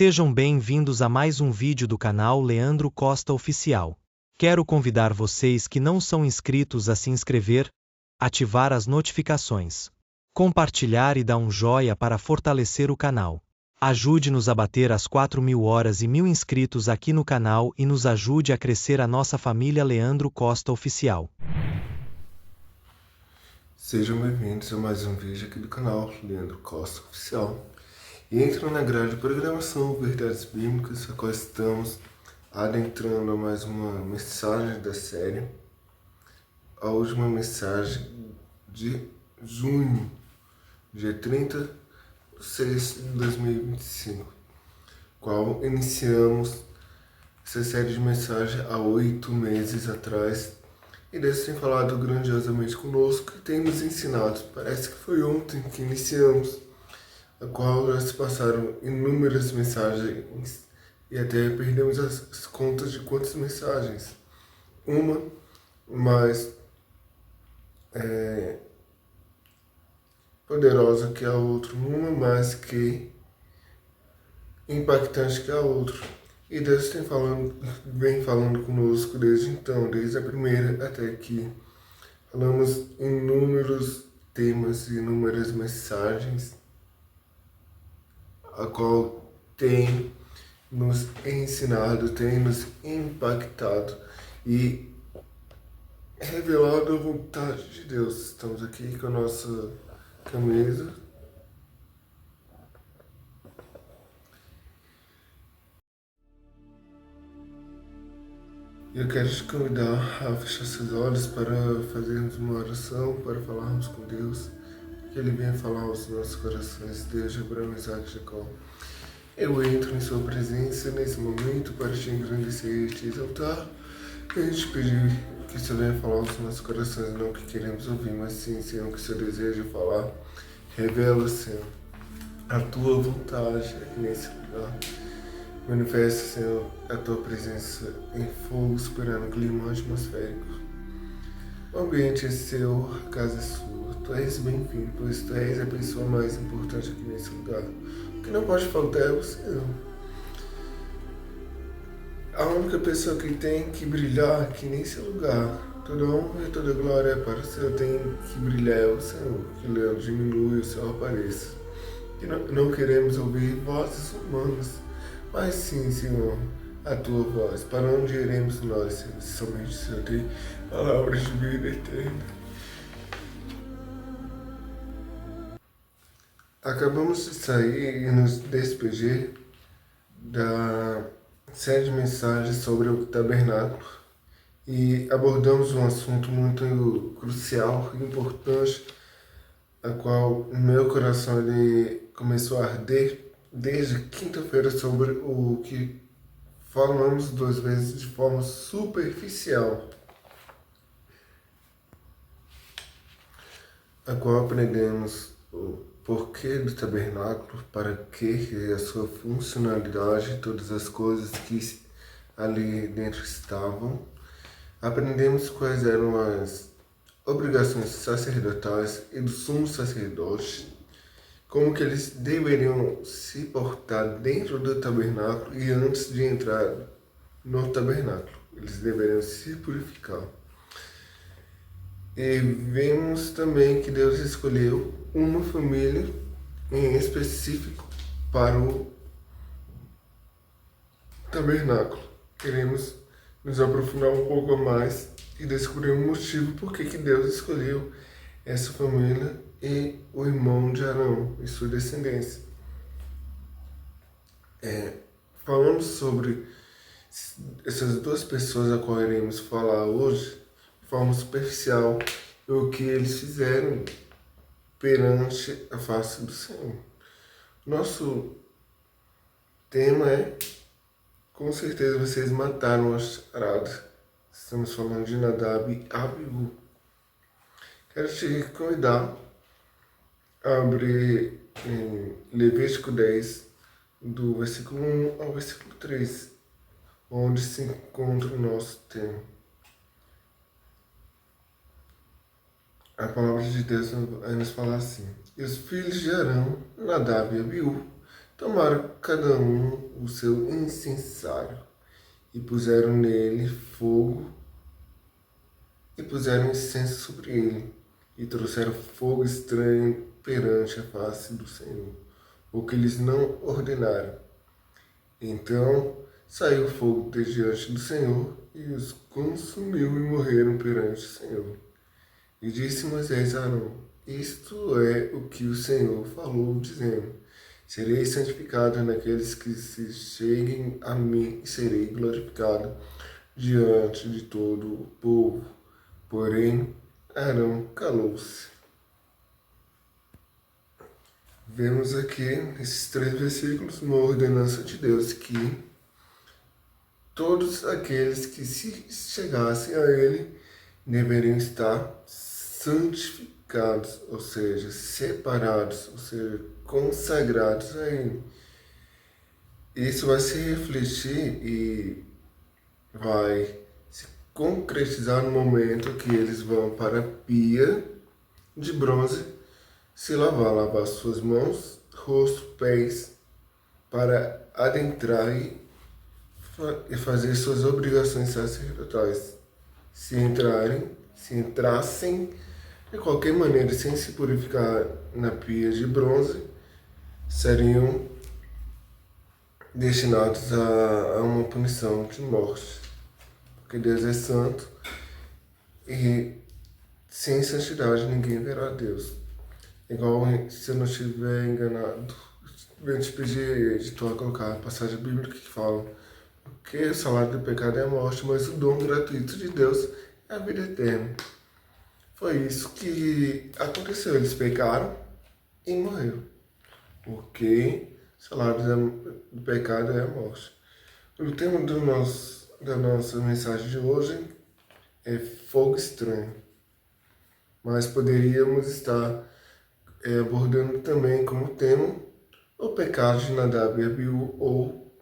Sejam bem-vindos a mais um vídeo do canal Leandro Costa Oficial. Quero convidar vocês que não são inscritos a se inscrever, ativar as notificações, compartilhar e dar um joinha para fortalecer o canal. Ajude-nos a bater as 4.000 horas e 1.000 inscritos aqui no canal e nos ajude a crescer a nossa família Leandro Costa Oficial. Sejam bem-vindos a mais um vídeo aqui do canal Leandro Costa Oficial. E entra na grade de programação Verdades Bíblicas, a qual estamos adentrando a mais uma mensagem da série. A última mensagem de junho, dia 30/6/2025, qual iniciamos essa série de mensagens há 8 meses atrás. E Deus tem falado grandiosamente conosco e tem nos ensinado. Parece que foi ontem que iniciamos, a qual já se passaram inúmeras mensagens e até perdemos as contas de quantas mensagens. Uma mais poderosa que a outra, uma mais que impactante que a outra. E Deus vem falando conosco desde então, desde a primeira até aqui. Falamos inúmeros temas e inúmeras mensagens, a qual tem nos ensinado, tem nos impactado e revelado a vontade de Deus. Estamos aqui com a nossa camisa. Eu quero te convidar a fechar seus olhos para fazermos uma oração, para falarmos com Deus, que Ele venha falar aos nossos corações, Deus de Abraão, Isaac e Jacó. Eu entro em Sua presença nesse momento para te engrandecer e te exaltar, e a gente pedir que o Senhor venha falar aos nossos corações, não o que queremos ouvir, mas sim, Senhor, o que o Senhor deseja falar. Revela, Senhor, a Tua vontade aqui nesse lugar. Manifesta, Senhor, a Tua presença em fogo, superando o clima atmosférico. O ambiente é seu, a casa é sua. Tu és bem-vindo, pois Tu és a pessoa mais importante aqui nesse lugar. O que não pode faltar é o Senhor. A única pessoa que tem que brilhar aqui nesse lugar, toda honra e toda glória para o Senhor tem que brilhar é o Senhor. Que o Leão diminua e o Senhor apareça. E não queremos ouvir vozes humanas, mas sim, Senhor, a Tua voz. Para onde iremos nós, Senhor? Somente o Senhor tem palavras de vida eterna. Acabamos de sair e nos despedir da série de mensagens sobre o tabernáculo e abordamos um assunto muito crucial e importante, a qual meu coração ele começou a arder desde quinta-feira, sobre o que falamos 2 vezes de forma superficial, a qual aprendemos o porquê do tabernáculo, para que a sua funcionalidade, todas as coisas que ali dentro estavam. Aprendemos quais eram as obrigações sacerdotais e do sumo sacerdote, como que eles deveriam se portar dentro do tabernáculo e antes de entrar no tabernáculo. Eles deveriam se purificar. E vemos também que Deus escolheu uma família em específico para o tabernáculo. Queremos nos aprofundar um pouco mais e descobrir o motivo por que Deus escolheu essa família e o irmão de Arão e sua descendência. Falamos sobre essas 2 pessoas a qual iremos falar hoje de forma superficial, o que eles fizeram perante a face do Senhor. Nosso tema é: com certeza vocês mataram a charada. Estamos falando de Nadab e Abiú. Quero te convidar a abrir em Levítico 10, do versículo 1 ao versículo 3, onde se encontra o nosso tema. A palavra de Deus vai nos falar assim: E os filhos de Arão, Nadab e Abiú, Tomaram cada um o seu incensário e puseram nele fogo e puseram incenso sobre ele e trouxeram fogo estranho perante a face do Senhor, o que eles não ordenaram. Então saiu fogo de diante do Senhor e os consumiu e morreram perante o Senhor. E disse Moisés a Arão: Isto é o que o Senhor falou, dizendo: Serei santificado naqueles que se cheguem a mim e serei glorificado diante de todo o povo. Porém, Arão calou-se. Vemos aqui, nesses 3 versículos, uma ordenança de Deus que todos aqueles que se chegassem a Ele deveriam estar santificados, ou seja, separados, ou seja, consagrados a Ele. Isso vai se refletir e vai se concretizar no momento que eles vão para a pia de bronze se lavar suas mãos, rosto, pés, para adentrar e fazer suas obrigações sacerdotais. Se entrassem de qualquer maneira sem se purificar na pia de bronze, seriam destinados a uma punição de morte. Porque Deus é santo e sem santidade ninguém verá Deus. Igual, se eu não estiver enganado, eu te pedir, editor, a colocar a passagem bíblica que fala: porque o salário do pecado é a morte, mas o dom gratuito de Deus é a vida eterna. Foi isso que aconteceu. Eles pecaram e morreram. Porque o salário do pecado é a morte. O tema da nossa mensagem de hoje é fogo estranho. Mas poderíamos estar abordando também como tema o pecado de Nadab e Abiú, ou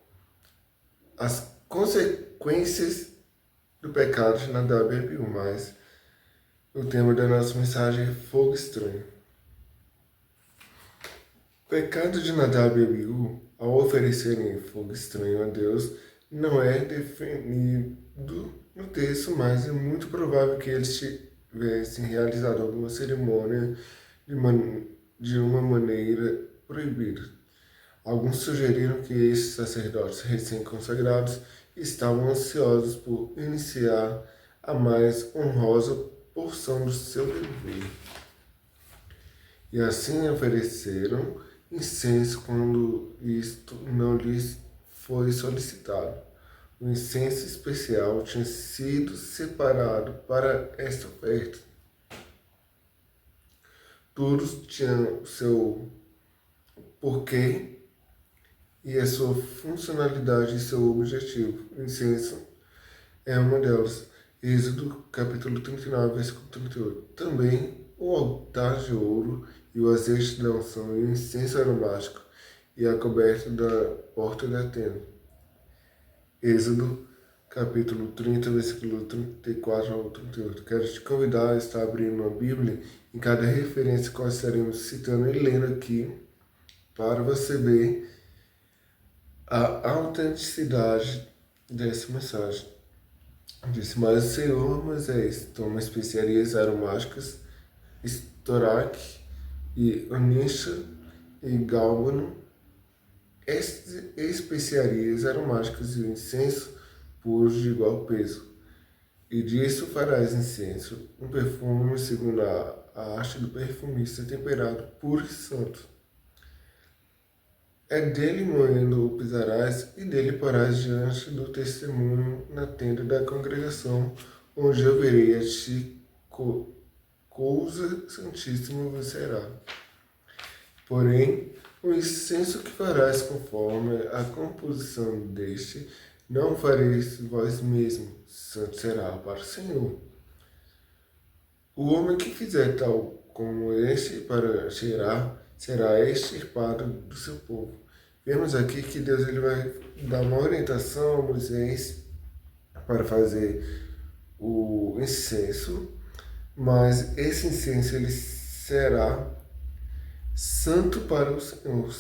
as consequências do pecado de Nadab e Abiú, mas o tema da nossa mensagem é fogo estranho. O pecado de Nadab e Abiú, ao oferecerem fogo estranho a Deus, não é definido no texto, mas é muito provável que eles tivessem realizado alguma cerimônia de uma maneira proibida. Alguns sugeriram que esses sacerdotes recém-consagrados estavam ansiosos por iniciar a mais honrosa porção do seu dever. E assim ofereceram incenso quando isto não lhes foi solicitado. O incenso especial tinha sido separado para esta oferta. Todos tinham o seu porquê e a sua funcionalidade e seu objetivo. O incenso é uma delas. Êxodo capítulo 39, versículo 38. Também o altar de ouro e o azeite da unção e o incenso aromático e a coberta da porta da tenda. Êxodo capítulo 30, versículo 34 ao 38. Quero te convidar a estar abrindo a Bíblia em cada referência que nós estaremos citando e lendo aqui, para você ver a autenticidade dessa mensagem. Disse mais o Senhor: Moisés, toma especiarias aromáticas, estoraque e onixa e gálbano, especiarias aromáticas e incenso puros de igual peso. E disso farás incenso, um perfume segundo a arte do perfumista, temperado, puro e santo. É dele moendo o pisarás, e dele porás diante do testemunho na tenda da congregação, onde eu verei a ti, coisa santíssima será. Porém, o incenso que farás conforme a composição deste, não fareis vós mesmo, santo será para o Senhor. O homem que fizer tal como este para cheirar, será extirpado do seu povo. Vemos aqui que Deus ele vai dar uma orientação a Moisés para fazer o incenso, mas esse incenso ele será santo para o Senhor,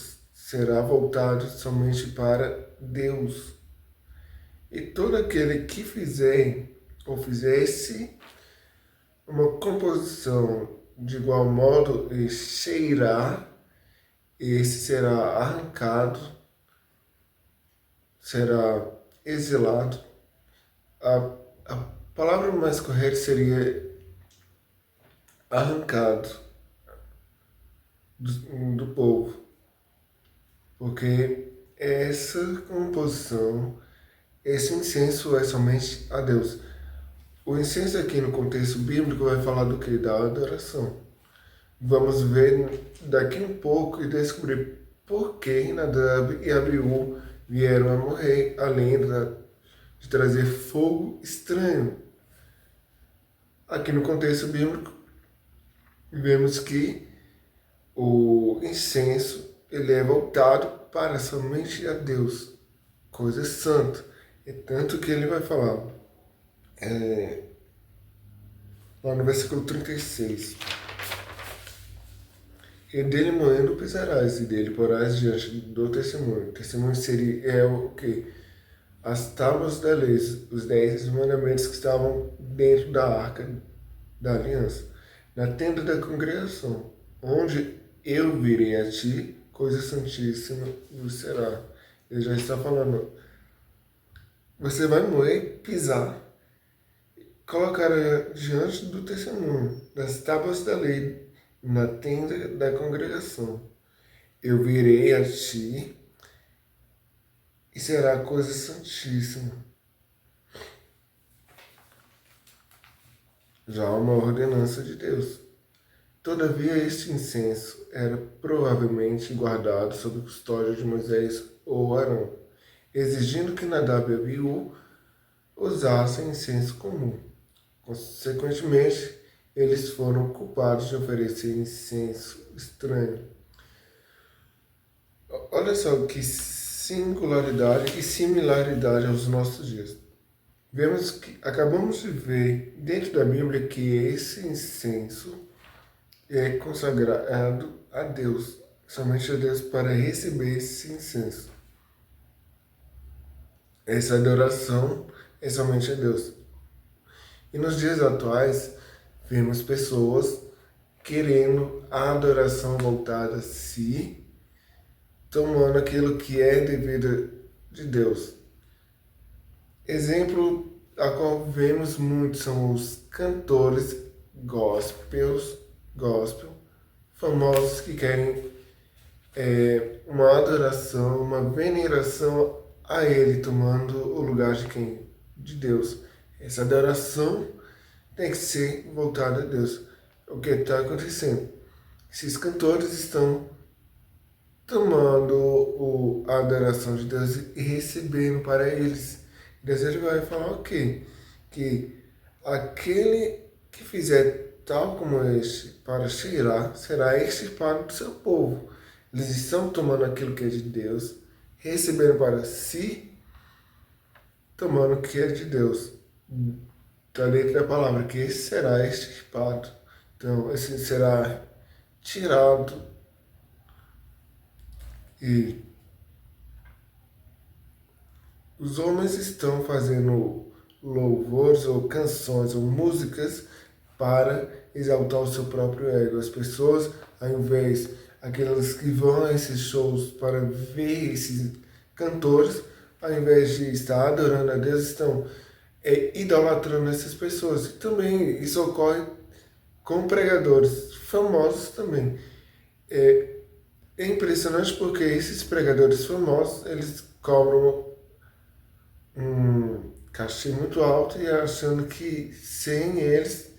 será voltado somente para Deus. E todo aquele que fizer ou fizesse uma composição de igual modo e cheirar, esse será arrancado, será exilado. A palavra mais correta seria arrancado do povo, porque essa composição, esse incenso é somente a Deus. O incenso aqui no contexto bíblico vai falar do que? Da adoração. Vamos ver daqui um pouco e descobrir por que Nadab e Abiú vieram a morrer, além de trazer fogo estranho. Aqui no contexto bíblico, vemos que o incenso ele é voltado para somente a Deus, coisa santa. É tanto que ele vai falar, lá no versículo 36. E dele moendo pisarás, e dele porás diante do testemunho. O testemunho seria o quê? As tábuas da lei, os 10 mandamentos que estavam dentro da arca da aliança, na tenda da congregação, onde eu virei a ti, coisa santíssima vos será. Ele já está falando, você vai moer, pisar, colocar diante do testemunho, das tábuas da lei, na tenda da congregação. Eu virei a ti e será coisa santíssima. Já uma ordenança de Deus. Todavia, este incenso era provavelmente guardado sob custódia de Moisés ou Arão, exigindo que Nadab e Abiú usassem incenso comum. Consequentemente, eles foram culpados de oferecer incenso estranho. Olha só que singularidade e similaridade aos nossos dias. Vemos que acabamos de ver dentro da Bíblia que esse incenso é consagrado a Deus, somente a Deus para receber esse incenso. Essa adoração é somente a Deus. E nos dias atuais, vemos pessoas querendo a adoração voltada a si, tomando aquilo que é devido de Deus. Exemplo a qual vemos muito são os cantores gospel, famosos que querem uma adoração, uma veneração a ele, tomando o lugar de quem? De Deus. Essa adoração tem que ser voltada a Deus. O que está acontecendo? Esses cantores estão tomando a adoração de Deus e recebendo para eles. Deus ele vai falar o quê? Que aquele que fizer tal como este para cheirar será extirpado do seu povo. Eles estão tomando aquilo que é de Deus, recebendo para si, tomando o que é de Deus. Está dentro da palavra que esse será extirpado. Então, esse será tirado. E os homens estão fazendo louvores ou canções ou músicas para exaltar o seu próprio ego. As pessoas, ao invés, aquelas que vão a esses shows para ver esses cantores, ao invés de estar adorando a Deus, estão idolatrando essas pessoas. E também isso ocorre com pregadores famosos também. É impressionante porque esses pregadores famosos, eles cobram um cachê muito alto e achando que sem eles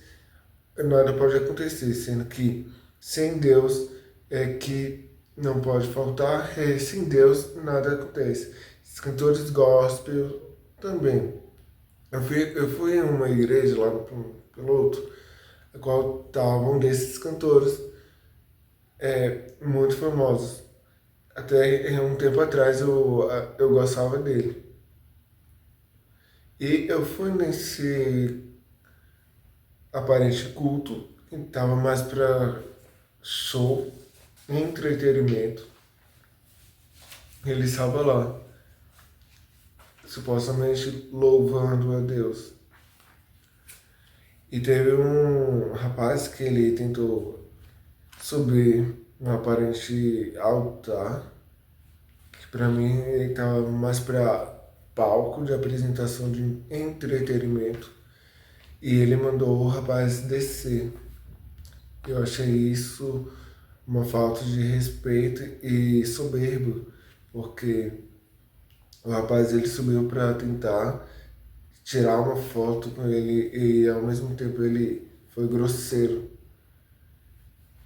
nada pode acontecer, sendo que sem Deus é que não pode faltar, sem Deus nada acontece. Os cantores gospel também. Eu fui em uma igreja lá no Peloto, a qual estavam desses cantores muito famosos. Até um tempo atrás eu gostava dele. E eu fui nesse aparente culto, que estava mais para show, entretenimento. Ele estava lá, supostamente louvando a Deus. E teve um rapaz que ele tentou subir no aparente altar, que para mim ele estava mais para palco de apresentação de entretenimento. E ele mandou o rapaz descer. Eu achei isso uma falta de respeito e soberbo, porque o rapaz ele subiu para tentar tirar uma foto com ele e ao mesmo tempo ele foi grosseiro.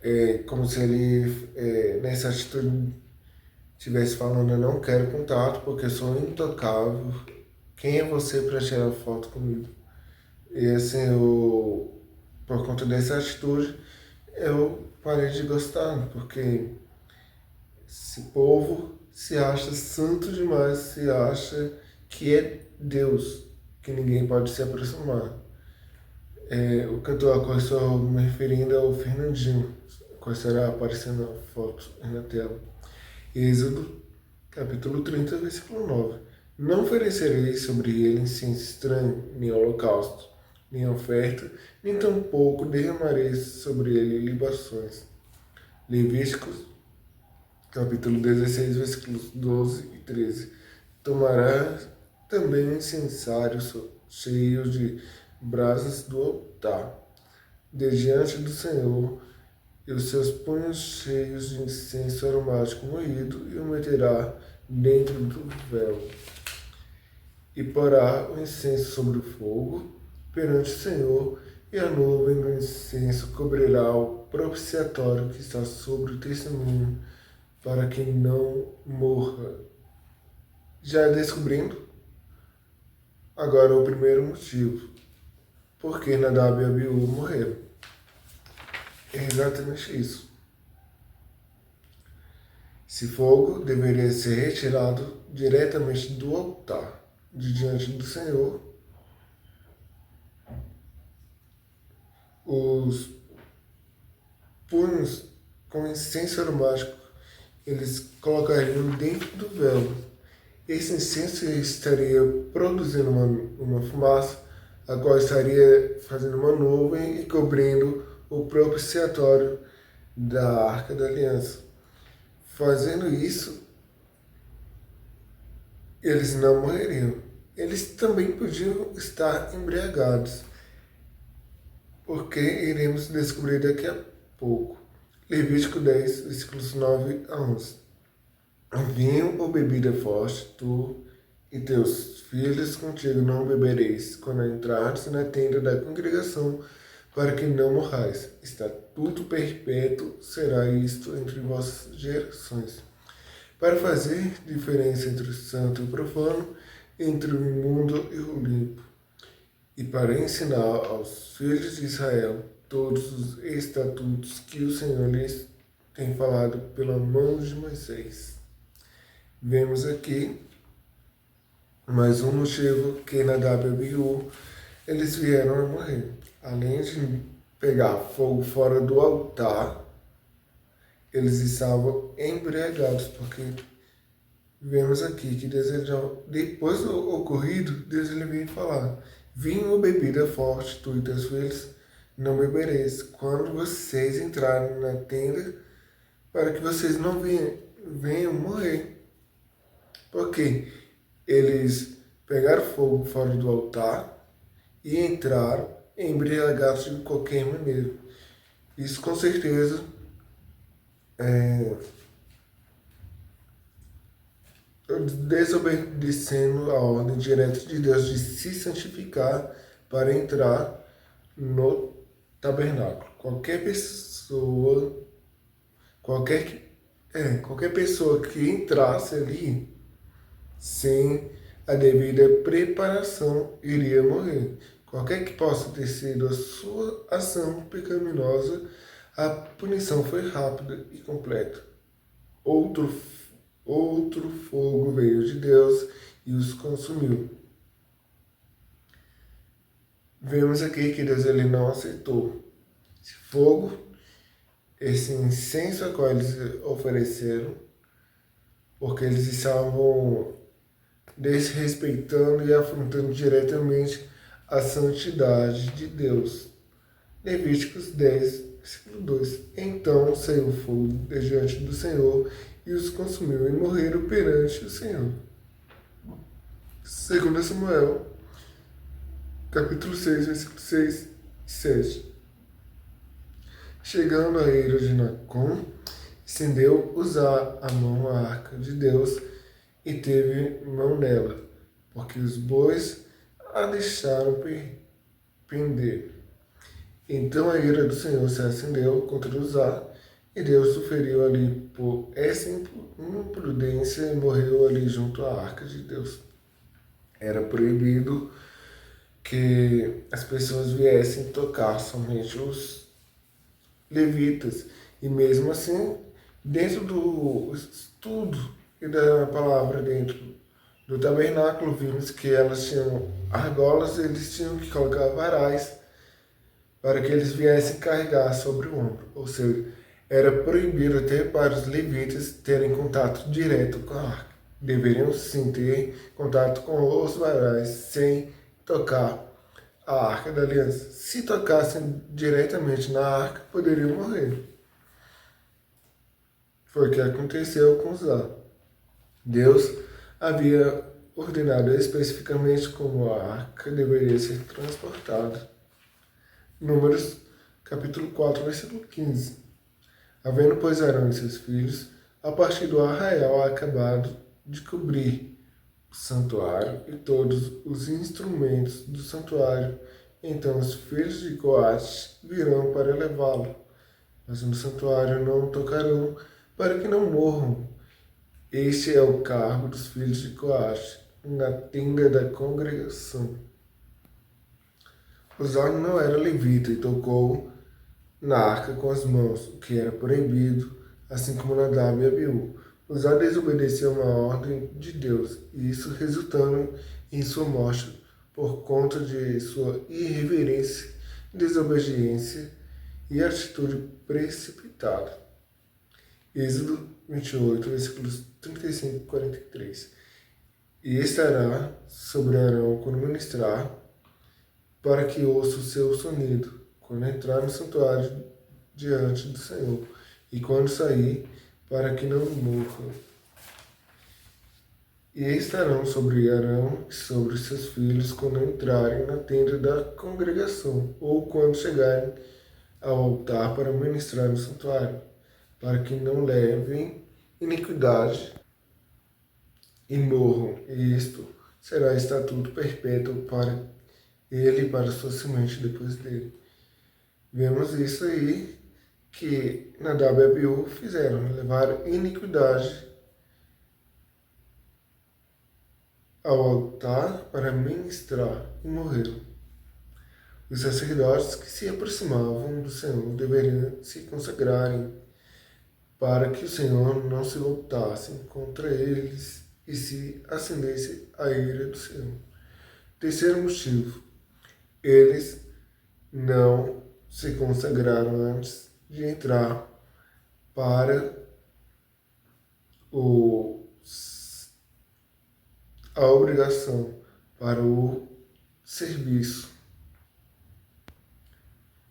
É como se ele, nessa atitude, estivesse falando: eu não quero contato porque eu sou intocável. Quem é você para tirar foto comigo? E assim, por conta dessa atitude, eu parei de gostar, porque esse povo se acha santo demais, se acha que é Deus, que ninguém pode se aproximar. O cantor a qual estou me referindo é o Fernandinho, qual estará aparecendo na foto aí na tela. Êxodo, capítulo 30, versículo 9. Não oferecerei sobre ele incenso estranho, nem holocausto, nem oferta, nem tampouco derramarei sobre ele libações. Levíticos, capítulo 16, versículos 12 e 13. Tomará também um incensário cheio de brasas do altar, de diante do Senhor, e os seus punhos cheios de incenso aromático moído, e o meterá dentro do véu. E porá o incenso sobre o fogo perante o Senhor, e a nuvem do incenso cobrirá o propiciatório que está sobre o testemunho, para que não morra. Já descobrindo agora o primeiro motivo, por que Nadab e Abiú morreram. É exatamente isso. Esse fogo deveria ser retirado diretamente do altar, de diante do Senhor. Os punhos com incenso aromático, eles colocariam dentro do véu. Esse incenso estaria produzindo uma fumaça, a qual estaria fazendo uma nuvem e cobrindo o propiciatório da Arca da Aliança. Fazendo isso, eles não morreriam. Eles também podiam estar embriagados, porque iremos descobrir daqui a pouco. Levítico 10, versículos 9 a 11. Vinho ou bebida forte, tu e teus filhos contigo não bebereis, quando entrares na tenda da congregação, para que não morrais. Estatuto perpétuo será isto entre vossas gerações, para fazer diferença entre o santo e o profano, entre o imundo e o limpo, e para ensinar aos filhos de Israel todos os estatutos que o Senhor lhes tem falado pela mão de Moisés. Vemos aqui mais um motivo que Nadab e Abiú eles vieram a morrer. Além de pegar fogo fora do altar, eles estavam embriagados, porque vemos aqui que desejam, depois do ocorrido, Deus ele vem falar: vinho ou bebida forte, tu e teus filhos não bebereis, quando vocês entrarem na tenda, para que vocês não venham morrer. Porque eles pegaram fogo fora do altar e entraram embriagados de qualquer maneira. Isso com certeza desobedecendo a ordem direta de Deus de se santificar para entrar no tabernáculo. Qualquer pessoa que entrasse ali sem a devida preparação iria morrer. Qualquer que possa ter sido a sua ação pecaminosa, a punição foi rápida e completa. Outro fogo veio de Deus e os consumiu. Vemos aqui que Deus ele não aceitou esse fogo, esse incenso a qual eles ofereceram, porque eles estavam desrespeitando e afrontando diretamente a santidade de Deus. Levíticos 10, versículo 2. Então saiu fogo de diante do Senhor e os consumiu e morreram perante o Senhor. 2 Samuel, capítulo 6, versículo 6 e 7. Chegando a ira de Nacon, estendeu Uzá a mão à arca de Deus e teve mão nela, porque os bois a deixaram pender. Então a ira do Senhor se acendeu contra Uzá, e Deus o feriu ali por essa imprudência e morreu ali junto à arca de Deus. Era proibido que as pessoas viessem tocar, somente os levitas. E mesmo assim, dentro do estudo e da palavra dentro do tabernáculo, vimos que elas tinham argolas, eles tinham que colocar varais para que eles viessem carregar sobre o ombro. Ou seja, era proibido até para os levitas terem contato direto com a arca. Deveriam sim ter contato com os varais sem tocar a arca da aliança. Se tocassem diretamente na arca, poderiam morrer. Foi o que aconteceu com Uzá. Deus havia ordenado especificamente como a arca deveria ser transportada. Números, capítulo 4, versículo 15. Havendo, pois, Arão e seus filhos, a partir do arraial acabado de cobrir o santuário e todos os instrumentos do santuário, então os filhos de Coate virão para levá-lo, mas no santuário não tocarão, para que não morram. Este é o cargo dos filhos de Coate, na tenda da congregação. Uzá não era levita e tocou na arca com as mãos, o que era proibido, assim como Nadab e Abiú. Uzá desobedeceu uma ordem de Deus, e isso resultando em sua morte por conta de sua irreverência, desobediência e atitude precipitada. Êxodo 28, versículos 35 e 43. E estará sobre Arão quando ministrar, para que ouça o seu sonido, quando entrar no santuário diante do Senhor, e quando sair, para que não morra. E estarão sobre Arão e sobre seus filhos quando entrarem na tenda da congregação, ou quando chegarem ao altar para ministrar no santuário, para que não levem iniquidade e morram. E isto será estatuto perpétuo para ele e para sua semente depois dele. Vemos isso aí que Nadab e Abiú fizeram, levar iniquidade ao altar para ministrar e morreram. Os sacerdotes que se aproximavam do Senhor deveriam se consagrarem para que o Senhor não se voltasse contra eles e se acendesse a ira do Senhor. Terceiro motivo, eles não se consagraram antes de entrar para a obrigação, para o serviço.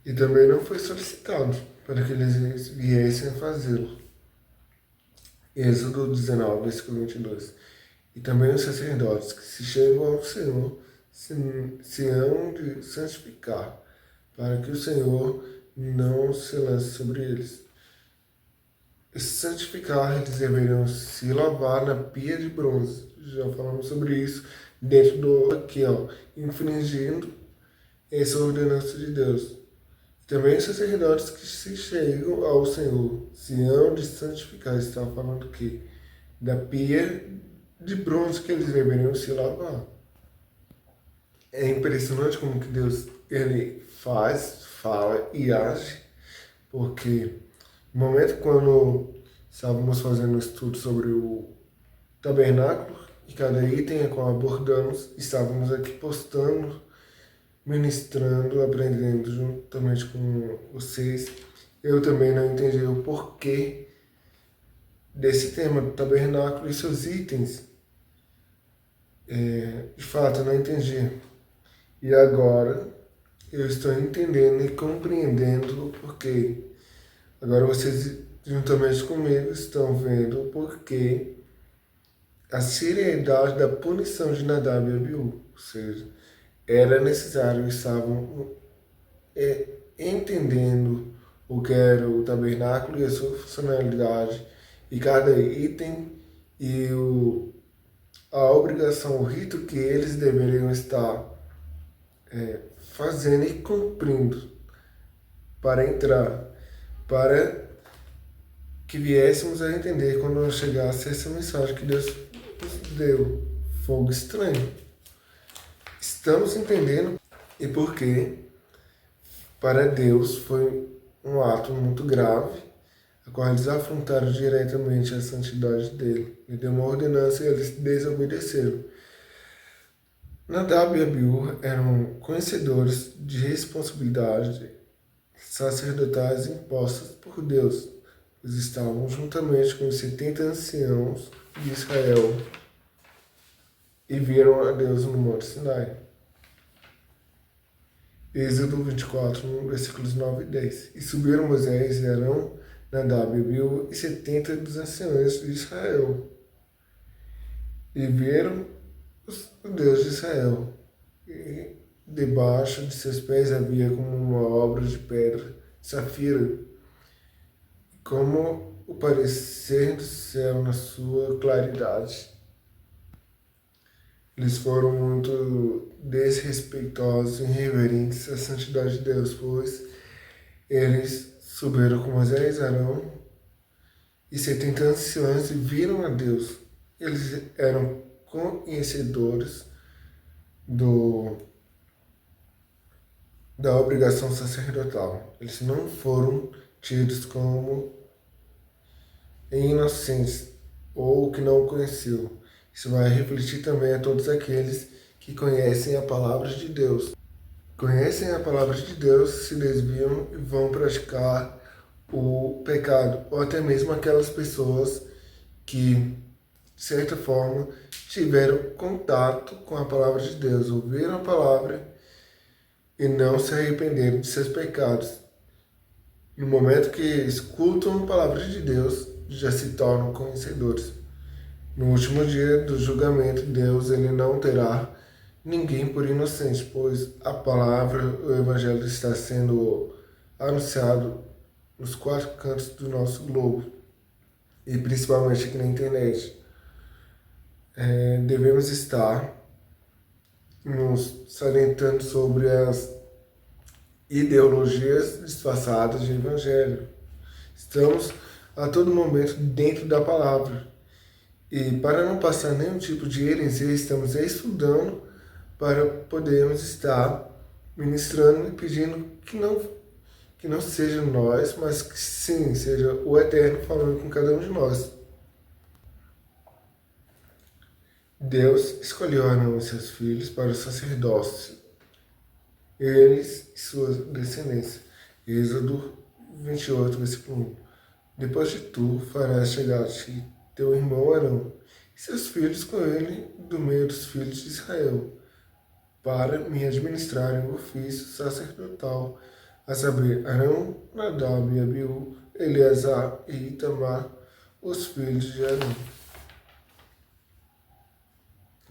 E também não foi solicitado para que eles viessem a fazê-lo. Êxodo 19, versículo 22. E também os sacerdotes que se chegam ao Senhor se hão de santificar, para que o Senhor não se lance sobre eles. E santificar, eles deveriam se lavar na pia de bronze. Já falamos sobre isso dentro do aqui, infringindo essa ordenança de Deus. Também os sacerdotes que se chegam ao Senhor se hão de santificar. Está falando que da pia de bronze que eles deveriam se lavar. É impressionante como que Deus ele faz, fala e age, porque no momento quando estávamos fazendo um estudo sobre o tabernáculo e cada item a qual abordamos, estávamos aqui postando, ministrando, aprendendo juntamente com vocês. Eu também não entendi o porquê desse tema do tabernáculo e seus itens. De fato, eu não entendi. E agora eu estou entendendo e compreendendo o porquê. Agora vocês, juntamente comigo, estão vendo o porquê, a seriedade da punição de Nadab e Abiú. Ou seja, era necessário, estavam entendendo o que era o tabernáculo e a sua funcionalidade, e cada item e a obrigação, o rito que eles deveriam estar fazendo e cumprindo para entrar, para que viéssemos a entender quando chegasse essa mensagem que Deus nos deu, fogo estranho. Estamos entendendo e por que para Deus foi um ato muito grave, a qual eles afrontaram diretamente a santidade dele. Ele deu uma ordenança e eles desobedeceram. Nadab e Abiú eram conhecedores de responsabilidades sacerdotais impostas por Deus. Eles estavam juntamente com os 70 anciãos de Israel e viram a Deus no Monte Sinai. Êxodo 24, versículos 9 e 10. E subiram Moisés e Arão, Nadab e Abiú e 70 dos anciãos de Israel. E viram o Deus de Israel. E debaixo de seus pés havia como uma obra de pedra, safira, como o parecer do céu na sua claridade. Eles foram muito desrespeitosos e irreverentes à santidade de Deus, pois eles subiram com Moisés, Arão e 70 anciãos e viram a Deus. Eles eram conhecedores da obrigação sacerdotal. Eles não foram tidos como inocentes ou que não o conheciam. Isso vai refletir também a todos aqueles que conhecem a palavra de Deus. Conhecem a palavra de Deus, se desviam e vão praticar o pecado. Ou até mesmo aquelas pessoas que, de certa forma, tiveram contato com a palavra de Deus, ouviram a palavra e não se arrependeram de seus pecados. No momento que escutam a palavra de Deus, já se tornam conhecedores. No último dia do julgamento, Deus ele não terá ninguém por inocente, pois a palavra, o evangelho está sendo anunciado nos 4 cantos do nosso globo, e principalmente aqui na internet. Devemos estar nos salientando sobre as ideologias disfarçadas de evangelho. Estamos a todo momento dentro da palavra. E para não passar nenhum tipo de heresia, estamos estudando para podermos estar ministrando e pedindo que não seja nós, mas que sim, seja o Eterno falando com cada um de nós. Deus escolheu Arão e seus filhos para o sacerdócio, eles e sua descendência. Êxodo 28, versículo 1. Depois de tu, farás chegar a ti teu irmão Arão e seus filhos com ele do meio dos filhos de Israel, para me administrarem o ofício sacerdotal, a saber, Arão, Nadab e Abiú, Eleazar e Itamar, os filhos de Arão.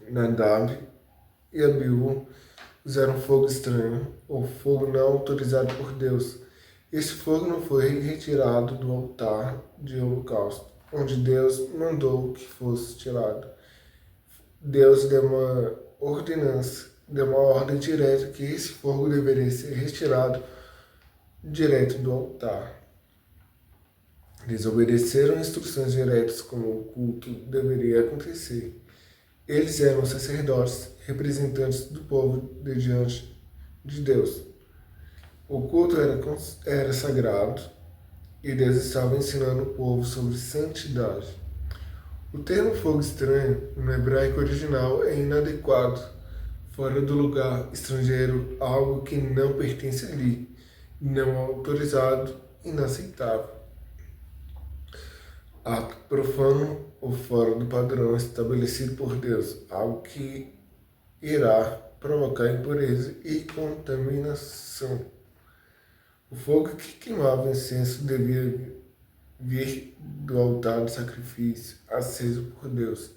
Nadab e Abiú usaram fogo estranho, ou fogo não autorizado por Deus. Esse fogo não foi retirado do altar de holocausto, onde Deus mandou que fosse tirado. Deus deu uma ordenança, deu uma ordem direta que esse fogo deveria ser retirado direto do altar. Eles obedeceram instruções diretas como o culto deveria acontecer. Eles eram sacerdotes, representantes do povo diante de Deus. O culto era sagrado e Deus estava ensinando o povo sobre santidade. O termo fogo estranho, no hebraico original, é inadequado, fora do lugar, estrangeiro, algo que não pertence ali, não autorizado, inaceitável. ato profano ou fora do padrão estabelecido por Deus, algo que irá provocar impureza e contaminação. O fogo que queimava incenso devia vir do altar de sacrifício aceso por Deus.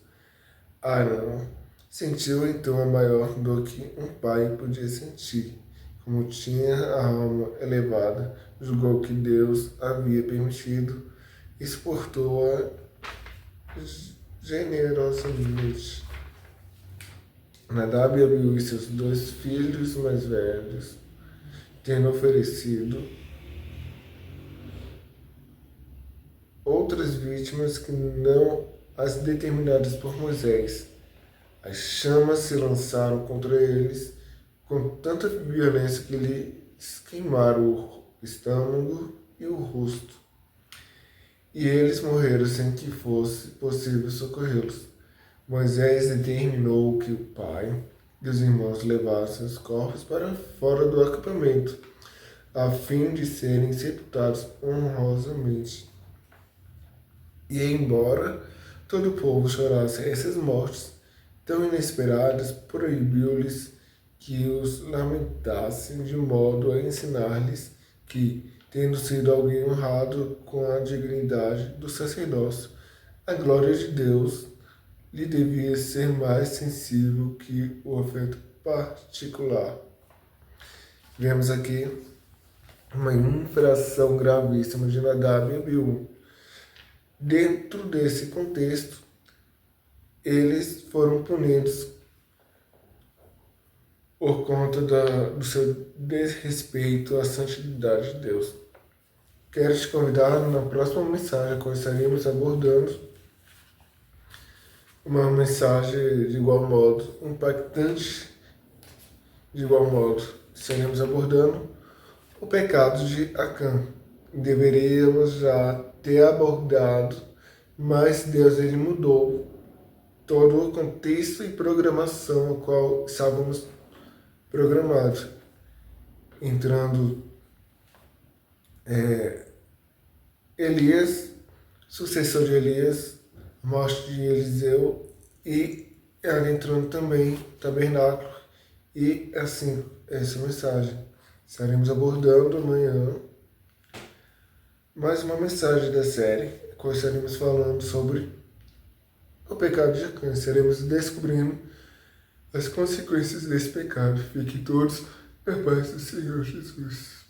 Arão sentiu então a maior dor que um pai podia sentir. Como tinha a alma elevada, julgou que Deus havia permitido e suportou-a generosamente. Nadab e Abiú e seus 2 filhos mais velhos, tendo oferecido outras vítimas que não as determinadas por Moisés. As chamas se lançaram contra eles com tanta violência que lhes queimaram o estômago e o rosto. E eles morreram sem que fosse possível socorrê-los. Moisés determinou que o pai e os irmãos levassem os corpos para fora do acampamento, a fim de serem sepultados honrosamente. E embora todo o povo chorasse essas mortes tão inesperadas, proibiu-lhes que os lamentassem, de modo a ensinar-lhes que, tendo sido alguém honrado com a dignidade do sacerdócio, a glória de Deus lhe devia ser mais sensível que o afeto particular. Vemos aqui uma infração gravíssima de Nadab e Abiú. Dentro desse contexto, eles foram punidos por conta do seu desrespeito à santidade de Deus. Quero te convidar na próxima mensagem, quando estaremos abordando uma mensagem de igual modo, impactante de igual modo. Estaremos abordando o pecado de Acã. Deveríamos já ter abordado, mas Deus ele mudou todo o contexto e programação ao qual estávamos programados. Entrando Elias, sucessor de Elias, morte de Eliseu e adentrando também tabernáculo. E assim, essa mensagem. Estaremos abordando amanhã mais uma mensagem da série, qual estaremos falando sobre o pecado de Acã. Estaremos descobrindo as consequências desse pecado. Fiquem todos na paz do Senhor Jesus.